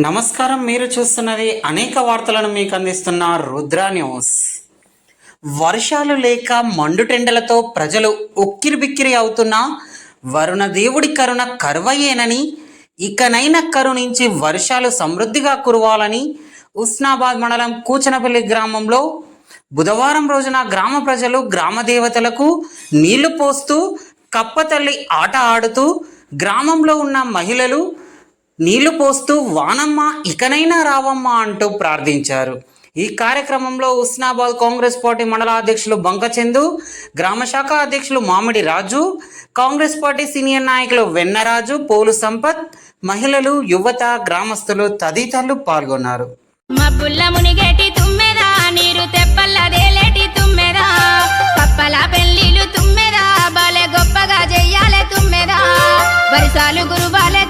నమస్కారం, మీరు చూస్తున్నది అనేక వార్తలను మీకు అందిస్తున్న రుద్ర న్యూస్. వర్షాలు లేక మండుటెండలతో ప్రజలు ఉక్కిరిబిక్కిరి అవుతున్నా వరుణ దేవుడి కరుణ కరువయ్యేనని, ఇకనైనా కరుణించి వర్షాలు సమృద్ధిగా కురవాలని ఉస్నాబాద్ మండలం కూచనపల్లి గ్రామంలో బుధవారం రోజున గ్రామ ప్రజలు గ్రామ దేవతలకు నీళ్లు పోస్తూ కప్పతల్లి ఆట ఆడుతూ గ్రామంలో ఉన్న మహిళలు నీళ్లు పోస్తూ వానమ్మ ఇకనైనా రావమ్మ అంటూ ప్రార్థించారు. ఈ కార్యక్రమంలో ఉస్నాబాద్ కాంగ్రెస్ పార్టీ మండల అధ్యక్షులు బంకచందు, గ్రామ శాఖ అధ్యక్షులు మామిడి రాజు, కాంగ్రెస్ పార్టీ సీనియర్ నాయకులు వెన్నరాజు, పోలు సంపత్, మహిళలు, యువత, గ్రామస్తులు తదితరులు పాల్గొన్నారు. మబ్బుల్ల మునిగేటి తుమ్మెదా, నీరు తెప్పల్లదేలేటి తుమ్మెదా, పప్పల పెళ్లిలు తుమ్మెదా, బాలే గొప్పగా చెయ్యాలే తుమ్మెదా, వరిసాలు గురువాలే